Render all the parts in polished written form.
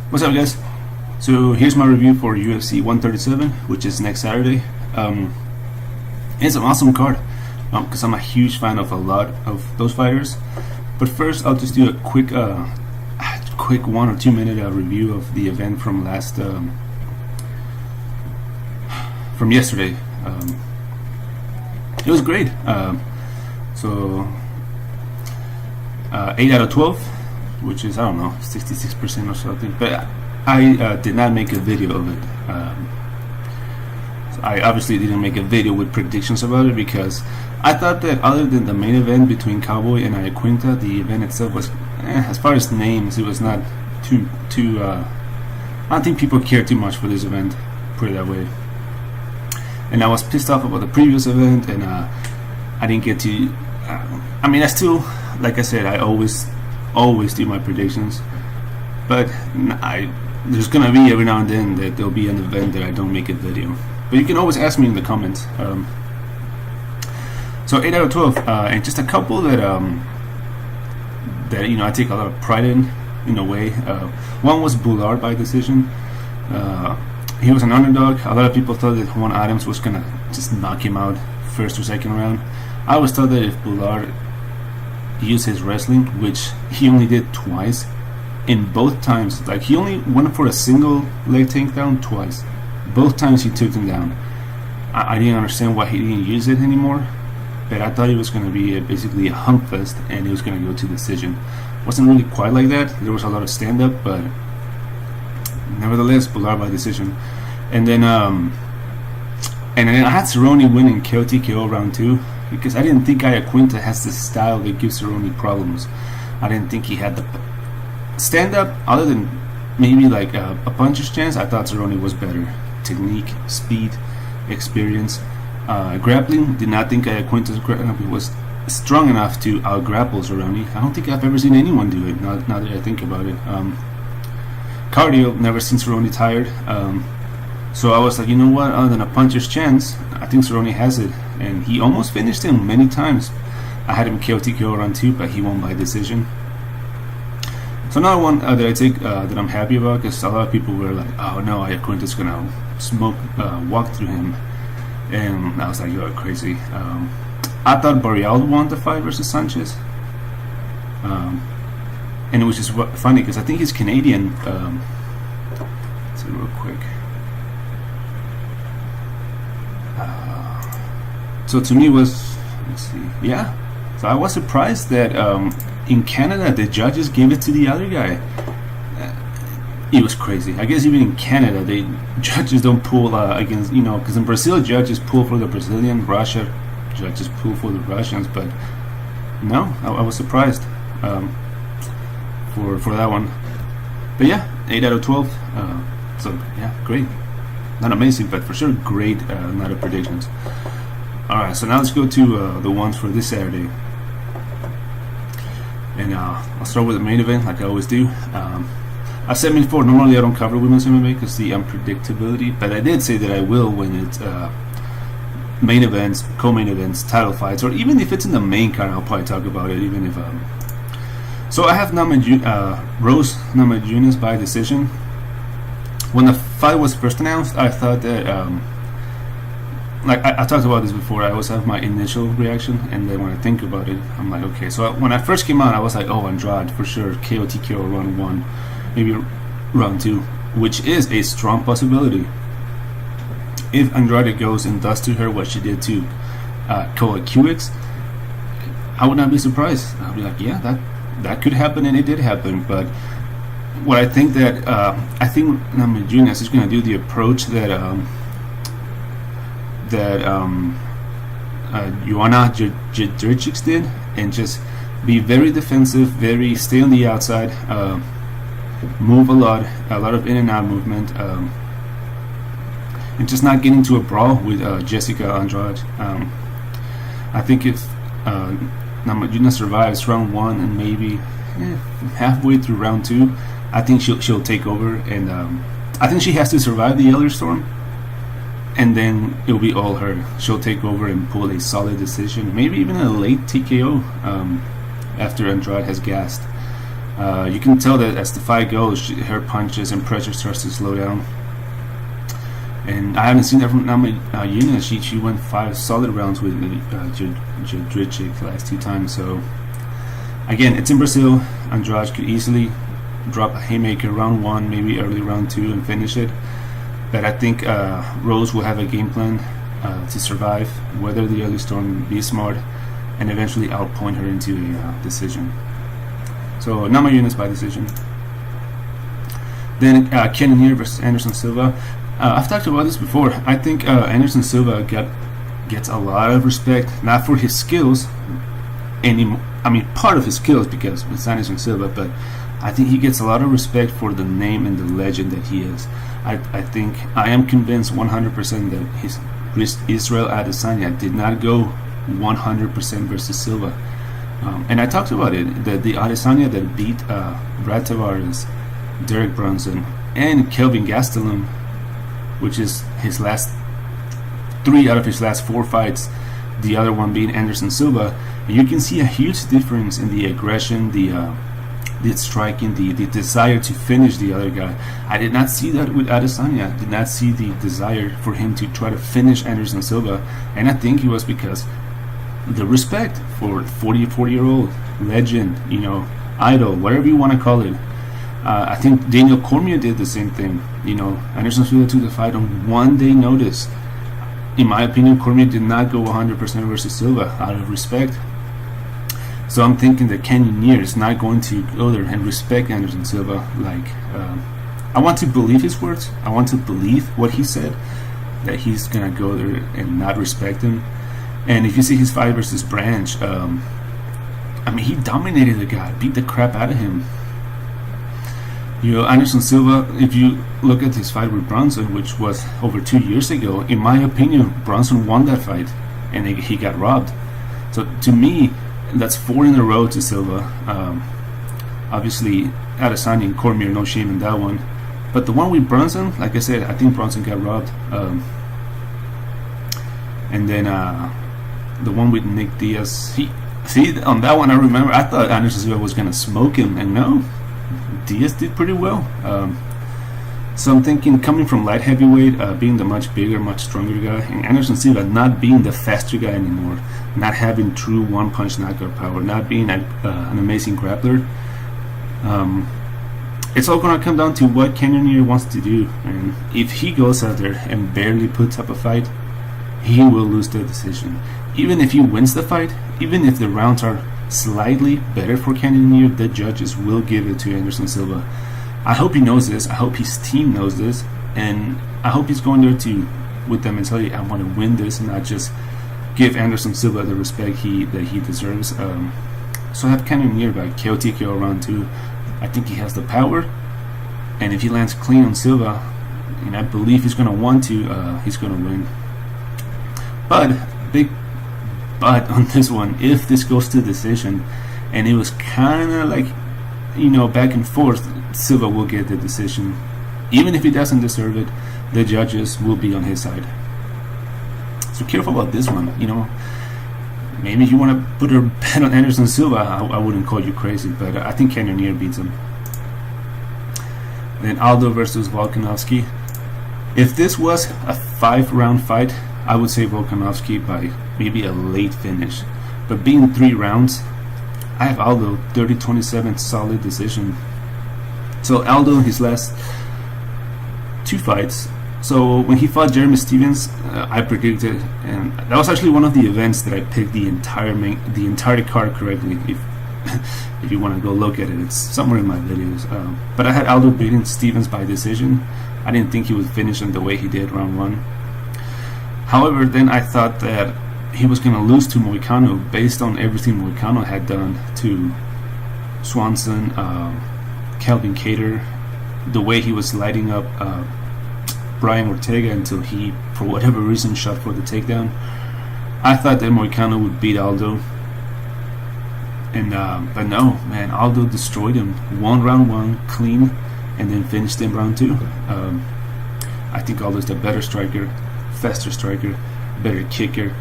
What's up, guys? So here's my review for UFC 137, which is next Saturday. It's an awesome card because I'm a huge fan of a lot of those fighters. But first, I'll just do a quick 1 or 2 minute review of the event from yesterday. It was great. So 8 out of 12. Which is, I don't know, 66% or something. But I did not make a video of it. So I obviously didn't make a video with predictions about it because I thought that other than the main event between Cowboy and Iaquinta, the event itself was, as far as names, it was not too. I don't think people care too much for this event, put it that way. And I was pissed off about the previous event, and I didn't get to. I still, like I said, I always do my predictions, but there's gonna be every now and then that there'll be an event that I don't make a video, but you can always ask me in the comments. So 8 out of 12, and just a couple that I take a lot of pride in a way. One was Bullard by decision. He was an underdog. A lot of people thought that Juan Adams was gonna just knock him out first or second round. I always thought that if Bullard used his wrestling, which he only did twice, in both times, like he only went for a single leg takedown twice. Both times he took him down. I didn't understand why he didn't use it anymore, but I thought it was going to be basically a hump fest and it was going to go to decision. Wasn't really quite like that. There was a lot of stand up, but nevertheless, Bullard by decision. And then I had Cerrone winning KO round 2. Because I didn't think Iaquinta has the style that gives Cerrone problems. I didn't think he had the stand-up, other than maybe like a puncher's chance. I thought Cerrone was better. Technique, speed, experience. Grappling, did not think Iaquinta's grappling was strong enough to out-grapple Cerrone. I don't think I've ever seen anyone do it, now that I think about it. Cardio, never seen Cerrone tired. So I was like, you know what, other than a puncher's chance, I think Cerrone has it. And he almost finished him many times. I had him KO round 2, but he won by decision. So another one that I take that I'm happy about, because a lot of people were like, oh no, Iaquinta's gonna walk through him. And I was like, you're crazy. I thought Barrial won the fight versus Sanchez. And it was just funny, because I think he's Canadian. Let's see real quick. So to me was, let's see, yeah. So I was surprised that in Canada the judges gave it to the other guy. It was crazy. I guess even in Canada, judges don't pull against, because in Brazil judges pull for the Brazilian, Russia judges pull for the Russians. But no, I was surprised for that one. But yeah, 8 out of 12. So yeah, great. Not amazing, but for sure great night of predictions. Alright, so now let's go to the ones for this Saturday. And I'll start with the main event, like I always do. I said before, normally I don't cover women's MMA because the unpredictability, but I did say that I will when it's main events, co-main events, title fights, or even if it's in the main card, I'll probably talk about it, even if... So I have Rose Namajunas by decision. When the fight was first announced, I thought that... I talked about this before, I always have my initial reaction, and then when I think about it, I'm like, okay. So when I first came out, I was like, oh, Andrade for sure, KO round 1, maybe round 2, which is a strong possibility. If Andrade goes and does to her what she did to Koa QX, I would not be surprised. I'll be like, yeah, that could happen, and it did happen. But what I think that I think Namajunas is going to do the approach that Joanna Jędrzejczyk did, and just be very defensive, stay on the outside, move a lot of in and out movement, and just not get into a brawl with Jessica Andrade. I think if Namajunas survives round 1 and maybe halfway through round 2, I think she'll take over, and I think she has to survive the Elder Storm. And then it'll be all her. She'll take over and pull a solid decision, maybe even a late TKO after Andrade has gassed. You can tell that as the fight goes, her punches and pressure starts to slow down. And I haven't seen that from Namajunas. She went 5 solid rounds with Jadricic last 2 times. So again, it's in Brazil. Andrade could easily drop a haymaker round 1, maybe early round 2, and finish it. But I think Rose will have a game plan to survive, weather the early storm, be smart, and eventually outpoint her into a decision. So Namajunas by decision. Then Cannonier versus Anderson Silva. I've talked about this before. I think Anderson Silva gets a lot of respect, not for his skills anymore. I mean, part of his skills because it's Anderson Silva, but I think he gets a lot of respect for the name and the legend that he is. I am convinced 100% that Israel Adesanya did not go 100% versus Silva. And I talked about it, the Adesanya that beat Brad Tavares, Derek Brunson, and Kelvin Gastelum, which is his last 3 out of his last 4 fights, the other one being Anderson Silva. And you can see a huge difference in the aggression, the striking, the desire to finish the other guy. I did not see that with Adesanya. I did not see the desire for him to try to finish Anderson Silva. And I think it was because the respect for 40-year-old legend, idol, whatever you want to call it. I think Daniel Cormier did the same thing. Anderson Silva took the fight on 1 day notice. In my opinion, Cormier did not go 100% versus Silva out of respect. So I'm thinking that Cannonier is not going to go there and respect Anderson Silva. I want to believe his words. I want to believe what he said, that he's going to go there and not respect him. And if you see his fight versus Branch, he dominated the guy, beat the crap out of him. Anderson Silva, if you look at his fight with Brunson, which was over 2 years ago, in my opinion, Brunson won that fight, and he got robbed. So to me, that's 4 in a row to Silva. Obviously, Adesanya and Cormier, no shame in that one. But the one with Brunson, like I said, I think Brunson got robbed. And then the one with Nick Diaz, on that one I remember, I thought Anderson Silva was going to smoke him, and no, Diaz did pretty well. So I'm thinking, coming from light heavyweight, being the much bigger, much stronger guy, and Anderson Silva not being the faster guy anymore, not having true one-punch knockout power, not being an amazing grappler, it's all going to come down to what Cannonier wants to do. And if he goes out there and barely puts up a fight, he will lose the decision. Even if he wins the fight, even if the rounds are slightly better for Cannonier, the judges will give it to Anderson Silva. I hope he knows this. I hope his team knows this, and I hope he's going there with them and tell you, I want to win this, and not just give Anderson Silva the respect that he deserves. So I have Cannonier by KO TKO round 2. I think he has the power, and if he lands clean on Silva, and I believe he's going to want to, he's going to win. But big but on this one, if this goes to decision, and it was kind of like, back and forth, Silva will get the decision. Even if he doesn't deserve it, the judges will be on his side. So careful about this one. Maybe if you want to put a bet on Anderson Silva, I wouldn't call you crazy, but I think Cannonier beats him. Then Aldo versus Volkanovski. If this was a 5-round fight, I would say Volkanovski by maybe a late finish. But being 3 rounds, I have Aldo 30-27 solid decision. So Aldo in his last 2 fights. So when he fought Jeremy Stevens, I predicted, and that was actually one of the events that I picked the entire card correctly. If you want to go look at it, it's somewhere in my videos. But I had Aldo beating Stevens by decision. I didn't think he would finish in the way he did round 1. However, then I thought that he was going to lose to Moicano based on everything Moicano had done to Swanson, Calvin Kattar, the way he was lighting up Brian Ortega until he, for whatever reason, shot for the takedown. I thought that Moicano would beat Aldo, and but no, man, Aldo destroyed him. Won round 1 clean, and then finished in round 2. I think Aldo's the better striker, faster striker, better kicker.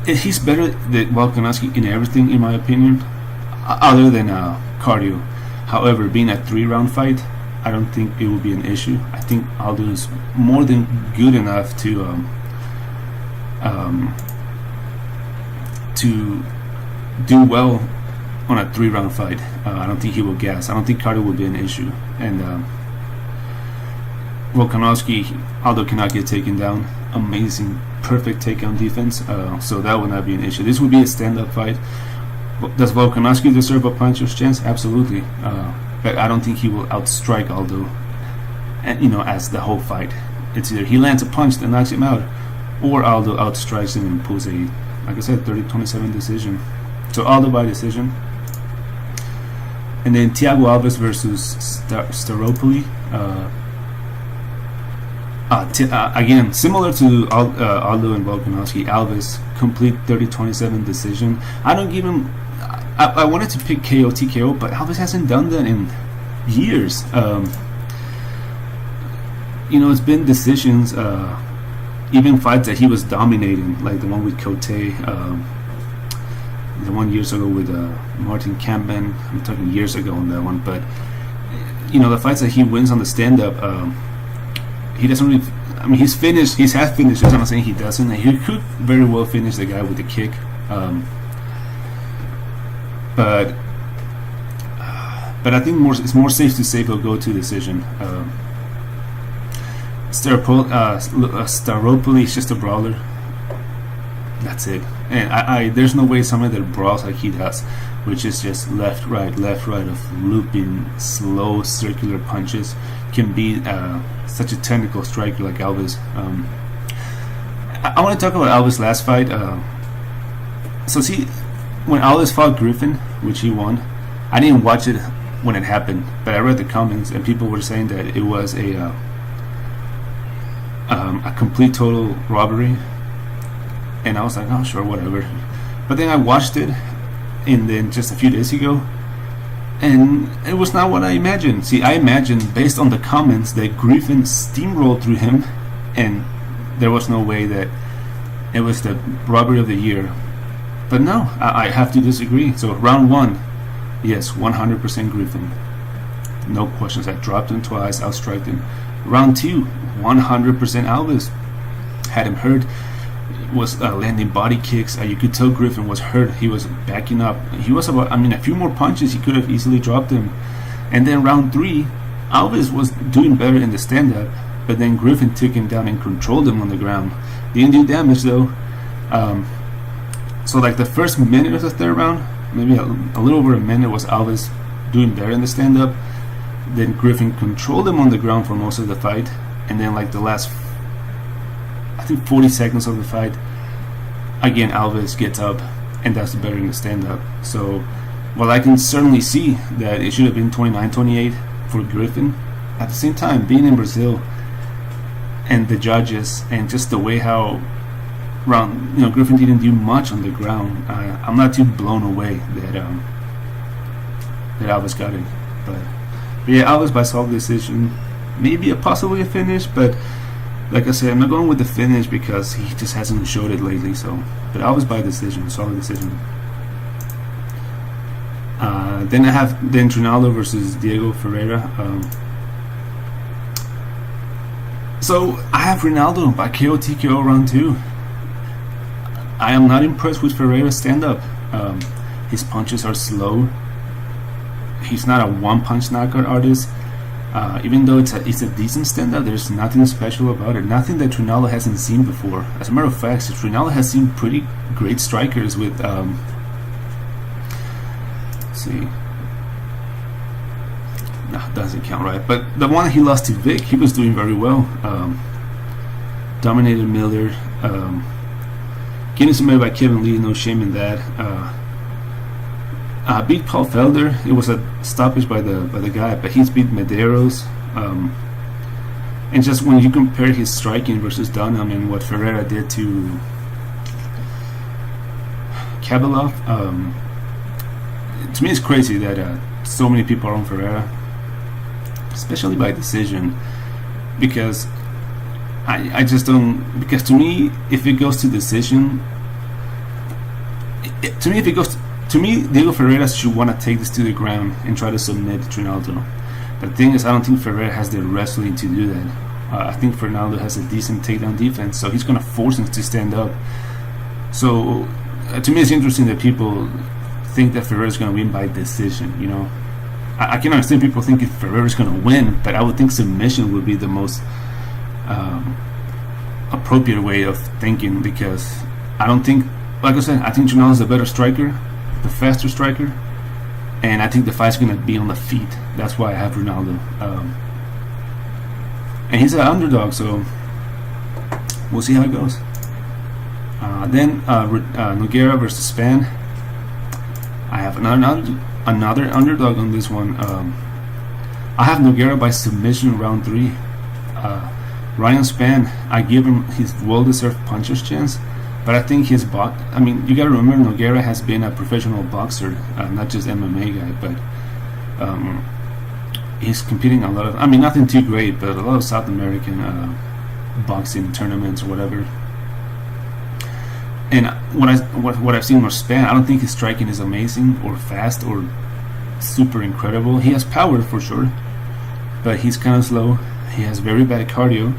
He's better than Volkanovski in everything, in my opinion, other than cardio. However, being a 3-round fight, I don't think it will be an issue. I think Aldo is more than good enough to do well on a 3-round fight. I don't think he will gas. I don't think cardio will be an issue. And Volkanovski, Aldo cannot get taken down. Amazing, perfect takedown defense. So that would not be an issue. This would be a stand-up fight. Does Volkanovski deserve a puncher's chance? Absolutely. But I don't think he will outstrike Aldo, and as the whole fight. It's either he lands a punch that knocks him out, or Aldo outstrikes him and pulls a, like I said, 30-27 decision. So Aldo by decision. And then Thiago Alves versus Staropoli. Again, similar to Aldo and Volkanovski, Alves complete 30-27 decision. I don't give him. I wanted to pick KO TKO, but Alves hasn't done that in years. It's been decisions. Even fights that he was dominating, like the one with Cote, the one years ago with Martin Campbell. I'm talking years ago on that one, but the fights that he wins on the stand-up, he doesn't really. I mean, he's finished. He's had finishes. I'm not saying he doesn't. He could very well finish the guy with the kick, but I think it's more safe to say he'll go to decision. Staropoli is just a brawler. That's it. And there's no way somebody that brawls like he does, which is just left, right of looping, slow, circular punches, can be such a technical striker like Alves. I want to talk about Alves' last fight. When Alves fought Griffin, which he won, I didn't watch it when it happened, but I read the comments and people were saying that it was a complete total robbery, and I was like, oh sure, whatever. But then I watched it, and then just a few days ago, and it was not what I imagined. See, I imagined based on the comments that Griffin steamrolled through him, and there was no way that it was the robbery of the year. But no, I have to disagree. So round 1, yes, 100% Griffin, no questions. I dropped him twice, outstriked him. Round 2, 100% Alves, had him hurt, was landing body kicks. You could tell Griffin was hurt. He was backing up. He was about, a few more punches, he could have easily dropped him. And then round 3, Alves was doing better in the stand-up, but then Griffin took him down and controlled him on the ground. Didn't do damage though. So like the first minute of the third round, maybe a little over a minute, was Alves doing better in the stand-up. Then Griffin controlled him on the ground for most of the fight, and then like the last, I think 40 seconds of the fight, again Alves gets up and does better in the stand-up. So while I can certainly see that it should have been 29-28 for Griffin, at the same time, being in Brazil and the judges and just the way how Griffin didn't do much on the ground, I'm not too blown away that Alves got it. But yeah, Alves by solid decision, maybe possibly a finish, but like I said, I'm not going with the finish because he just hasn't showed it lately. So, but Alves by decision, solid decision. Then I have Ronaldo versus Diego Ferreira. So I have Ronaldo by KO TKO round 2. I am not impressed with Ferreira's stand-up. His punches are slow. He's not a one-punch knockout artist. Even though it's a decent stand-up, there's nothing special about it. Nothing that Ronaldo hasn't seen before. As a matter of fact, Ronaldo has seen pretty great strikers with. Let's see. No, doesn't count, right? But the one he lost to Vic, he was doing very well. Dominated Miller. Getting submitted by Kevin Lee, no shame in that. Beat Paul Felder. It was a stoppage by the guy, but he's beat Medeiros. And just when you compare his striking versus Dunham and what Ferreira did to Kabalov, to me it's crazy that so many people are on Ferreira, especially by decision, because I just don't. Because to me, if it goes to decision, if it goes to me, Diego Ferreira should want to take this to the ground and try to submit Trinaldo. The thing is, I don't think Ferreira has the wrestling to do that. I think Fernando has a decent takedown defense, so he's going to force him to stand up. So to me, it's interesting that people think that Ferreira's going to win by decision. You know, I can understand people thinking Ferreira's going to win, but I would think submission would be the most appropriate way of thinking, because I don't think, like I said, I think Trinaldo's a better striker, the faster striker, and I think the fight's going to be on the feet. That's why I have Ronaldo. And he's an underdog, so we'll see how it goes. Then Nogueira versus Spann. I have another underdog on this one. I have Nogueira by submission round 3. Ryan Spann, I give him his well-deserved puncher's chance, but I think his I mean, you gotta remember, Nogueira has been a professional boxer, not just MMA guy, but he's competing a lot of, I mean, nothing too great, but a lot of South American boxing tournaments or whatever. And what I've seen with Spann, I don't think his striking is amazing or fast or super incredible. He has power for sure, but he's kind of slow. He has very bad cardio,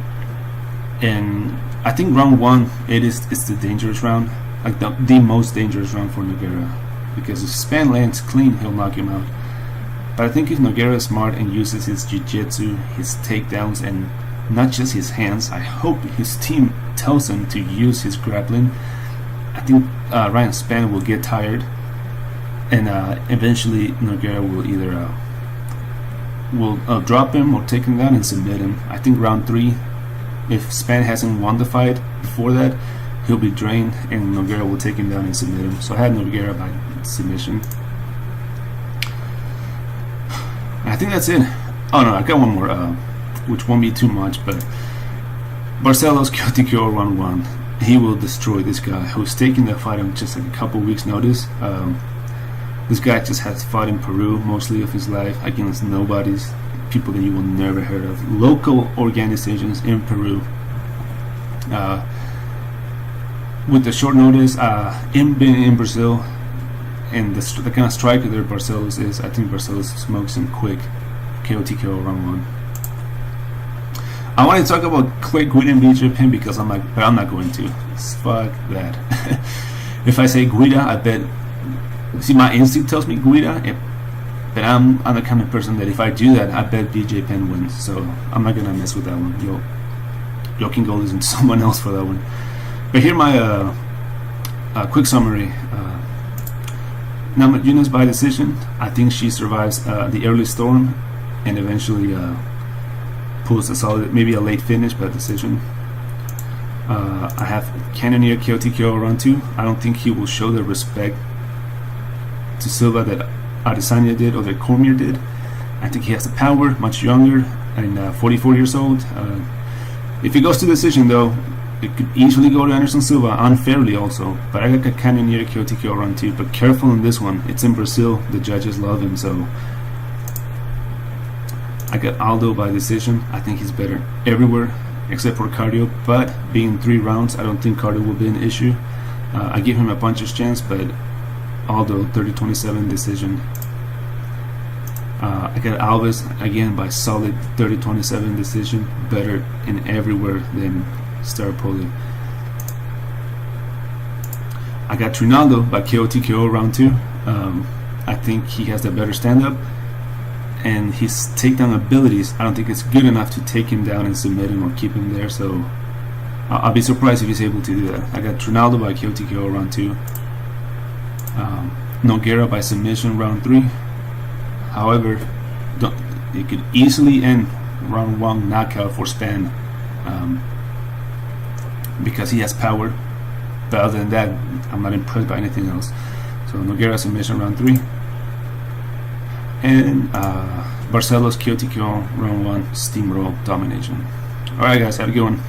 and I think round 1 it's the dangerous round, like the most dangerous round for Nogueira, because if Spann lands clean, he'll knock him out. But I think if Nogueira is smart and uses his jiu-jitsu, his takedowns, and not just his hands, I hope his team tells him to use his grappling. I think Ryan Spann will get tired, and eventually Nogueira will either drop him or take him down and submit him. I think round 3, if Spann hasn't won the fight before that, he'll be drained and Nogueira will take him down and submit him. So I had Nogueira by submission. I think that's it. Oh no, I got one more, which won't be too much, but Barcelos Kyotikyo round 1. He will destroy this guy who's taking the fight on just like a couple weeks notice. This guy just has fought in Peru mostly of his life against nobodies, people that you will never heard of, local organizations in Peru. With the short notice, him being in Brazil, and the kind of striker that Barcelos is, I think Barcelos smokes him quick. KO round 1. I want to talk about quick Guida and BJ Penn because I'm not going to. Fuck that. If I say Guida, I bet. See, my instinct tells me Guida, but I'm the kind of person that if I do that, I bet BJ Penn wins. So I'm not gonna mess with that one. Y'all can go listen to someone else for that one. But here my quick summary. Namajunas by decision. I think she survives the early storm and eventually pulls a solid, maybe a late finish by decision. I have Cannonier Kyotikyo round 2. I don't think he will show the respect to Silva that Adesanya did or that Cormier did. I think he has the power, much younger, and 44 years old. If it goes to decision though, it could easily go to Anderson Silva, unfairly also. But I got Cannonier Kyotikyo round 2. But careful in this one, it's in Brazil, the judges love him, so I got Aldo by decision. I think he's better everywhere except for cardio, but being 3 rounds, I don't think cardio will be an issue. I give him a puncher's chance, but Aldo 30-27 decision. I got Alves again by solid 30-27 decision, better in everywhere than Staropoli. I got Trinaldo by KO round 2. I think he has the better stand-up, and his takedown abilities, I don't think it's good enough to take him down and submit him or keep him there, so I'll be surprised if he's able to do that. I got Trinaldo by KO round 2. Nogueira by submission round 3. However, it could easily end round 1 knockout for Spann, because he has power, but other than that, I'm not impressed by anything else. So Nogueira submission round 3. And Barcelos Kyotikyo round 1 steamroll domination. Alright guys, have a good one.